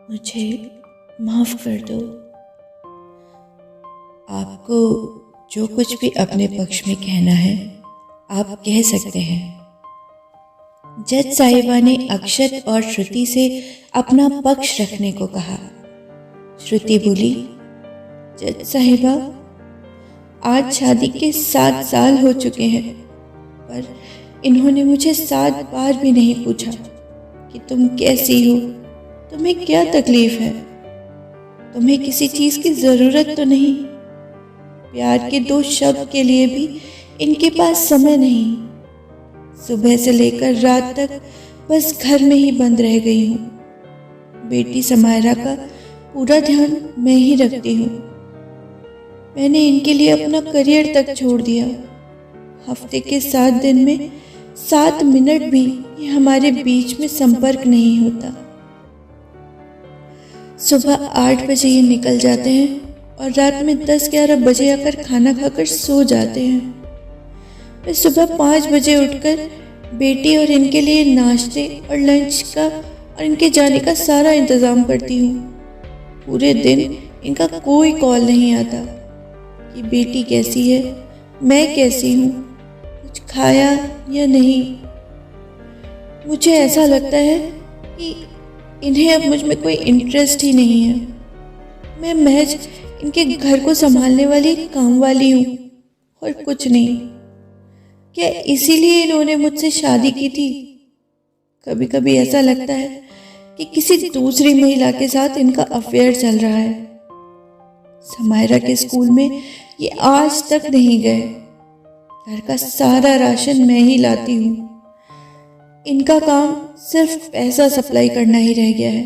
मुझे माफ़ कर दो। आपको जो कुछ भी अपने पक्ष में कहना है आप कह सकते हैं। जज साहिबा ने अक्षत और श्रुति से अपना पक्ष रखने को कहा। श्रुति बोली, जज साहिबा, आज शादी के 7 साल हो चुके हैं, पर इन्होंने मुझे 7 बार भी नहीं पूछा कि तुम कैसी हो, तुम्हें क्या तकलीफ है, तुम्हें किसी चीज़ की ज़रूरत तो नहीं। प्यार के 2 शब्द के लिए भी इनके पास समय नहीं। सुबह से लेकर रात तक बस घर में ही बंद रह गई हूँ। बेटी समायरा का पूरा ध्यान मैं ही रखती हूँ। मैंने इनके लिए अपना करियर तक छोड़ दिया। हफ्ते के 7 दिन में 7 मिनट भी ये हमारे बीच में संपर्क नहीं होता। सुबह 8 बजे ये निकल जाते हैं और रात में 10-11 बजे आकर खाना खाकर सो जाते हैं। मैं सुबह 5 बजे उठकर बेटी और इनके लिए नाश्ते और लंच का और इनके जाने का सारा इंतज़ाम करती हूँ। पूरे दिन इनका कोई कॉल नहीं आता कि बेटी कैसी है, मैं कैसी हूँ, कुछ खाया या नहीं। मुझे ऐसा लगता है कि इन्हें अब मुझ में कोई इंटरेस्ट ही नहीं है। मैं महज इनके घर को संभालने वाली काम वाली हूँ और कुछ नहीं। क्या इसीलिए इन्होंने मुझसे शादी की थी? कभी कभी ऐसा लगता है कि किसी दूसरी महिला के साथ इनका अफेयर चल रहा है। समायरा के स्कूल में ये आज तक नहीं गए। घर का सारा राशन मैं ही लाती हूँ। इनका काम सिर्फ पैसा सप्लाई करना ही रह गया है।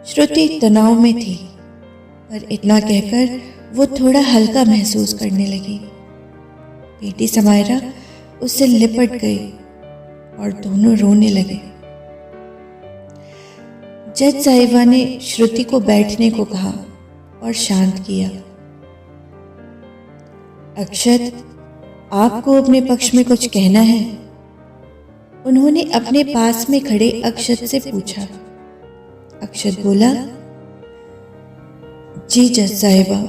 श्रुति तनाव में थी, पर इतना कहकर वो थोड़ा हल्का महसूस करने लगी। बेटी समायरा उससे लिपट गई और दोनों रोने लगे। जज साहिबा ने श्रुति को बैठने को कहा और शांत किया। अक्षत, आपको अपने पक्ष में कुछ कहना है? उन्होंने अपने पास में खड़े अक्षत से पूछा। अक्षत बोला, जी जज साहिबा,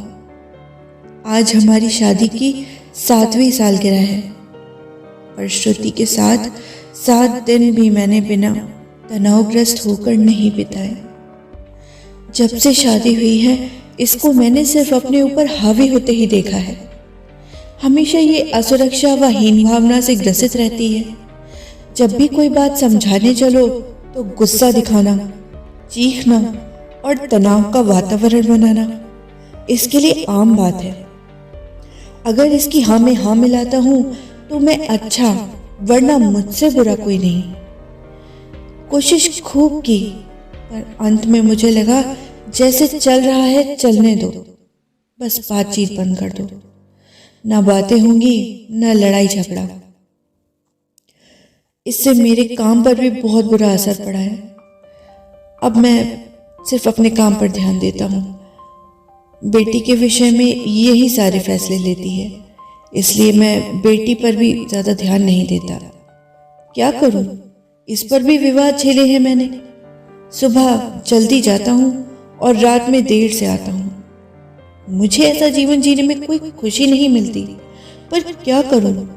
आज हमारी शादी की 7वीं सालगिरह है, पर श्रुति के साथ 7 दिन भी मैंने बिना तनावग्रस्त होकर नहीं बिताए। जब से शादी हुई है इसको मैंने सिर्फ अपने ऊपर हावी होते ही देखा है। हमेशा ये असुरक्षा व हीन भावना से ग्रसित रहती है। जब भी कोई बात समझाने चलो तो गुस्सा दिखाना, चीखना और तनाव का वातावरण बनाना इसके लिए आम बात है। अगर इसकी हाँ में हाँ मिलाता हूँ तो मैं अच्छा, वरना मुझसे बुरा कोई नहीं। कोशिश खूब की, पर अंत में मुझे लगा जैसे चल रहा है चलने दो, बस बातचीत बंद कर दो। ना बातें होंगी ना लड़ाई झगड़ा। इससे मेरे काम पर भी बहुत बुरा असर पड़ा है। अब मैं सिर्फ अपने काम पर ध्यान देता हूँ। बेटी के विषय में यही सारे फैसले लेती है, इसलिए मैं बेटी पर भी ज़्यादा ध्यान नहीं देता। क्या करूँ, इस पर भी विवाद झेले हैं मैंने। सुबह जल्दी जाता हूँ और रात में देर से आता हूँ। मुझे ऐसा जीवन जीने में कोई खुशी नहीं मिलती, पर क्या करूँ,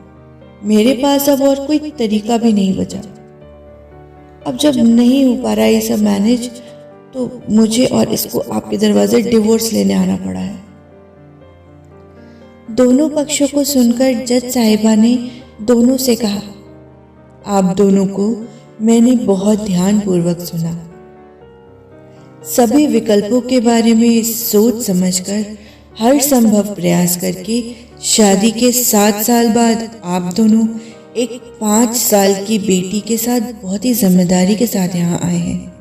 मेरे पास अब और कोई तरीका भी नहीं बचा। अब जब नहीं हो पा रहा है ये सब मैनेज, तो मुझे और इसको आपके दरवाजे डिवोर्स लेने आना पड़ा है। दोनों पक्षों को सुनकर जज साहिबा ने दोनों से कहा, आप दोनों को मैंने बहुत ध्यानपूर्वक सुना। सभी विकल्पों के बारे में सोच समझकर हर संभव प्रयास करके शादी के 7 साल बाद आप दोनों एक 5 साल की बेटी के साथ बहुत ही जिम्मेदारी के साथ यहाँ आए हैं।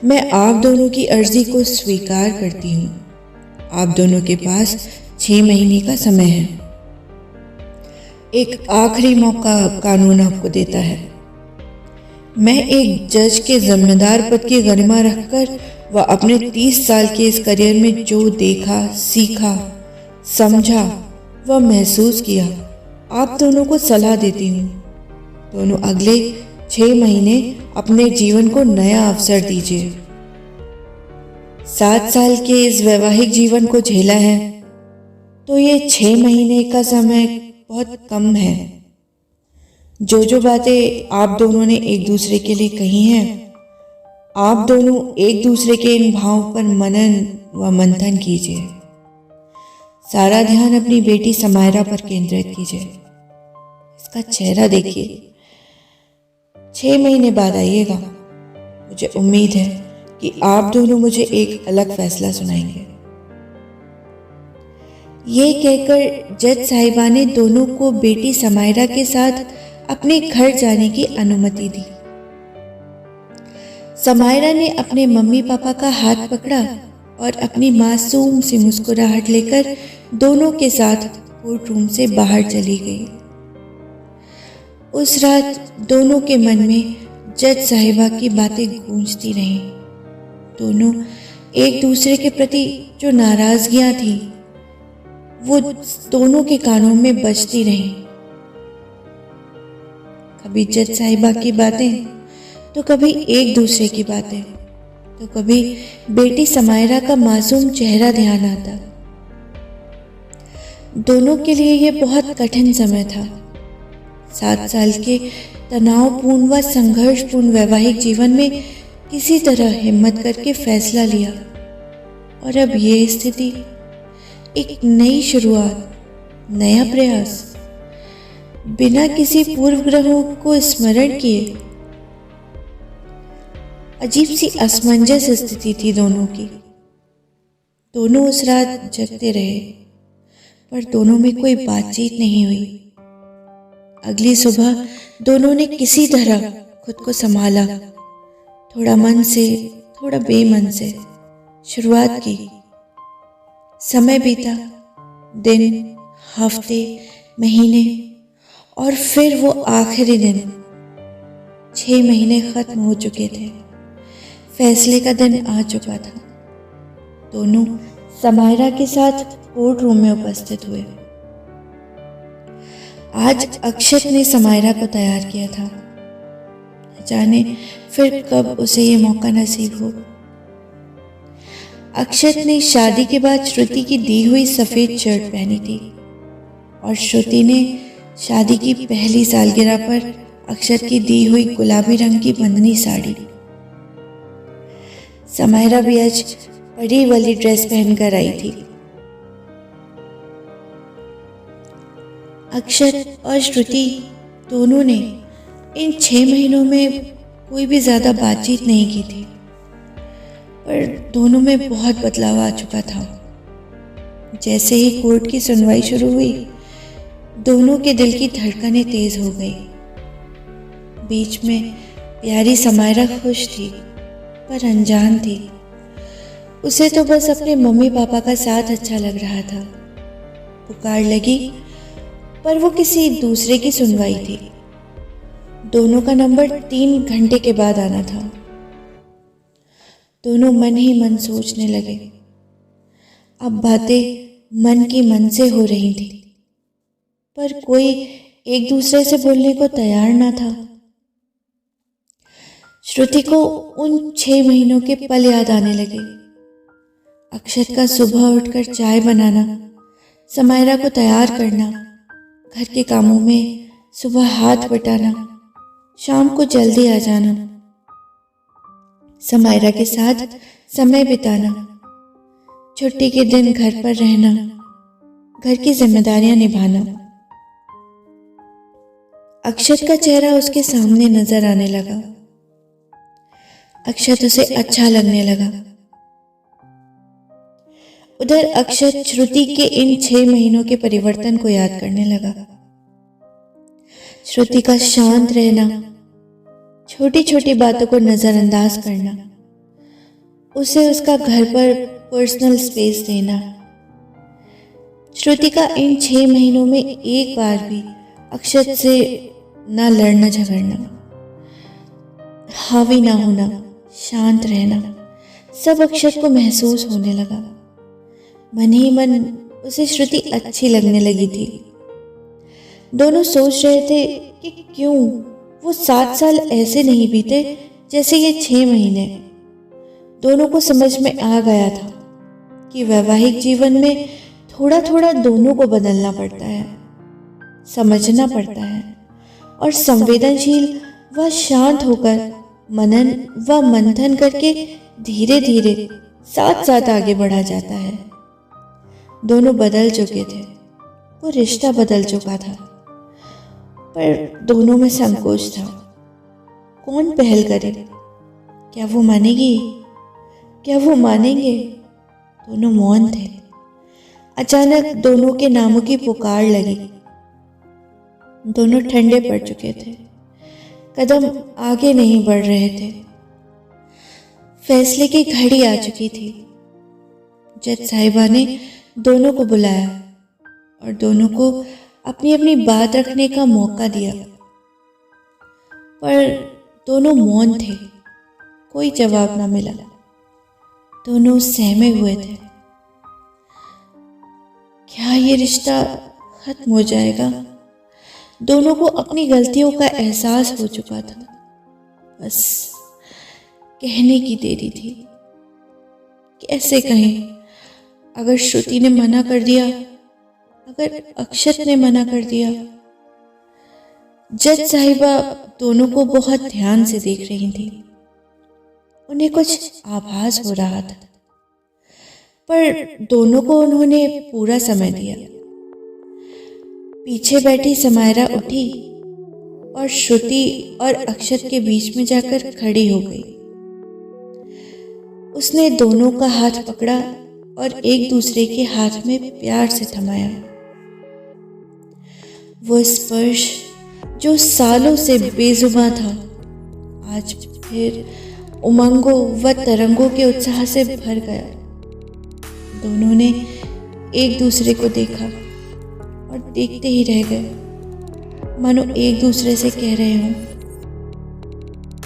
मैं आप दोनों की अर्जी को स्वीकार करती हूँ। आप दोनों के पास 6 महीने का समय है। एक आखिरी मौका कानून आपको देता है। मैं एक जज के जिम्मेदार पद की गरिमा रखकर व अपने 30 साल के इस करियर में जो देखा, सीखा, समझा व महसूस किया, आप दोनों को सलाह देती हूँ। दोनों अगले 6 महीने अपने जीवन को नया अवसर दीजिए। 7 साल के इस वैवाहिक जीवन को झेला है तो ये 6 महीने का समय बहुत कम है। जो बातें आप दोनों ने एक दूसरे के लिए कही हैं, आप दोनों एक दूसरे के इन भावों पर मनन व मंथन कीजिए। सारा ध्यान अपनी बेटी समायरा पर केंद्रित कीजिए। इसका चेहरा देखिए। 6 महीने बाद आइएगा। मुझे उम्मीद है कि आप दोनों मुझे एक अलग फैसला सुनाएंगे। ये कहकर जज साहिबा ने दोनों को बेटी समायरा के साथ अपने घर जाने की अनुमति दी। समायरा ने अपने मम्मी पापा का हाथ पकड़ा और अपनी मासूम सी मुस्कुराहट लेकर दोनों के साथ कोर्ट रूम से बाहर चली गई। उस रात दोनों के मन में जज साहिबा की बातें गूंजती रहीं। दोनों एक दूसरे के प्रति जो नाराजगियां थी वो दोनों के कानों में बजती रहीं। कभी जज साहिबा की बातें तो कभी एक दूसरे की बातें, तो कभी बेटी समायरा का मासूम चेहरा ध्यान आता। दोनों के लिए यह बहुत कठिन समय था। 7 साल के तनावपूर्ण व संघर्षपूर्ण वैवाहिक जीवन में किसी तरह हिम्मत करके फैसला लिया और अब ये स्थिति, एक नई शुरुआत, नया प्रयास, बिना किसी पूर्वग्रहों को स्मरण किए। अजीब सी असमंजस स्थिति थी दोनों की। दोनों उस रात जगते रहे पर दोनों में कोई बातचीत नहीं हुई। अगली सुबह दोनों ने किसी तरह खुद को संभाला, थोड़ा मन से थोड़ा बेमन से शुरुआत की। समय बीता, दिन, हफ्ते, महीने और फिर वो आखिरी दिन। 6 महीने खत्म हो चुके थे। फैसले का दिन आ चुका था। दोनों समायरा के साथ कोर्ट रूम में उपस्थित हुए। आज अक्षत ने समायरा को तैयार किया था। जाने फिर कब उसे ये मौका नसीब हो। अक्षत ने शादी के बाद श्रुति की दी हुई सफेद शर्ट पहनी थी और श्रुति ने शादी की पहली सालगिरह पर अक्षत की दी हुई गुलाबी रंग की बंधनी साड़ी। समायरा भी आज परी वाली ड्रेस पहनकर आई थी। अक्षत और श्रुति दोनों ने इन 6 महीनों में कोई भी ज्यादा बातचीत नहीं की थी, पर दोनों में बहुत बदलाव आ चुका था। जैसे ही कोर्ट की सुनवाई शुरू हुई, दोनों के दिल की धड़कनें तेज हो गई। बीच में प्यारी समायरा खुश थी पर अनजान थी। उसे तो बस अपने मम्मी पापा का साथ अच्छा लग रहा था। पुकार लगी पर वो किसी दूसरे की सुनवाई थी। दोनों का नंबर 3 घंटे के बाद आना था। दोनों मन ही मन सोचने लगे। अब बातें मन की मन से हो रही थी, पर कोई एक दूसरे से बोलने को तैयार ना था। श्रुति को उन 6 महीनों के पल याद आने लगे। अक्षत का सुबह उठकर चाय बनाना, समायरा को तैयार करना, घर के कामों में सुबह हाथ बटाना, शाम को जल्दी आ जाना, समायरा के साथ समय बिताना, छुट्टी के दिन घर पर रहना, घर की जिम्मेदारियां निभाना। अक्षत का चेहरा उसके सामने नजर आने लगा। अक्षत उसे अच्छा लगने लगा। उधर अक्षत श्रुति के इन 6 महीनों के परिवर्तन को याद करने लगा। श्रुति का शांत रहना, छोटी छोटी बातों को नजरअंदाज करना, उसे उसका घर पर पर्सनल स्पेस देना। श्रुति का इन 6 महीनों में एक बार भी अक्षत से ना लड़ना झगड़ना, हावी ना होना, शांत रहना, सब अक्षत को महसूस होने लगा। मन ही मन उसे श्रुति अच्छी लगने लगी थी। दोनों सोच रहे थे कि क्यों वो 7 साल ऐसे नहीं बीते जैसे ये 6 महीने। दोनों को समझ में आ गया था कि वैवाहिक जीवन में थोड़ा थोड़ा दोनों को बदलना पड़ता है, समझना पड़ता है और संवेदनशील व शांत होकर मनन व मंथन करके धीरे धीरे साथ साथ आगे बढ़ा जाता है। दोनों बदल चुके थे, वो रिश्ता बदल चुका था, पर दोनों में संकोच था। कौन पहल करे? क्या वो मानेगी? क्या वो मानेंगे? दोनों मौन थे। अचानक दोनों के नामों की पुकार लगी। दोनों ठंडे पड़ चुके थे, कदम आगे नहीं बढ़ रहे थे। फैसले की घड़ी आ चुकी थी। जज साहिबा ने दोनों को बुलाया और दोनों को अपनी अपनी बात रखने का मौका दिया, पर दोनों मौन थे। कोई जवाब ना मिला। दोनों सहमे हुए थे। क्या ये रिश्ता खत्म हो जाएगा? दोनों को अपनी गलतियों का एहसास हो चुका था, बस कहने की देरी थी। कैसे कहें? अगर श्रुति ने मना कर दिया, अगर अक्षत ने मना कर दिया। जज साहिबा दोनों को बहुत ध्यान से देख रही थी। उन्हें कुछ आभास हो रहा था, पर दोनों को उन्होंने पूरा समय दिया। पीछे बैठी समायरा उठी और श्रुति और अक्षत के बीच में जाकर खड़ी हो गई। उसने दोनों का हाथ पकड़ा और एक दूसरे के हाथ में प्यार से थमाया। वो स्पर्श जो सालों से बेजुबां था, आज फिर उमंगों व तरंगों के उत्साह से भर गया। दोनों ने एक दूसरे को देखा और देखते ही रह गए, मानो एक दूसरे से कह रहे हों,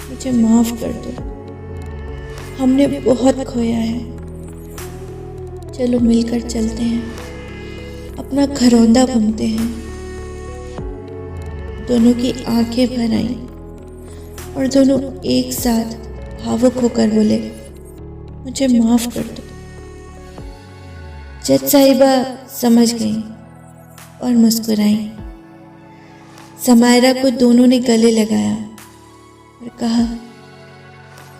मुझे माफ कर दो, हमने बहुत खोया है। चलो मिलकर चलते हैं, अपना घरौंदा बुनते हैं। दोनों की आंखें भर आईं और दोनों एक साथ भावुक होकर बोले, मुझे माफ कर दो। जज साहिबा समझ गईं और मुस्कुराईं। समायरा को दोनों ने गले लगाया और कहा,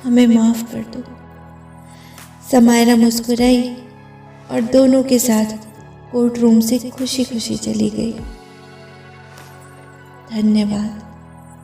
हमें माफ कर दो। समायरा मुस्कुराई और दोनों के साथ कोर्ट रूम से खुशी खुशी चली गई। धन्यवाद।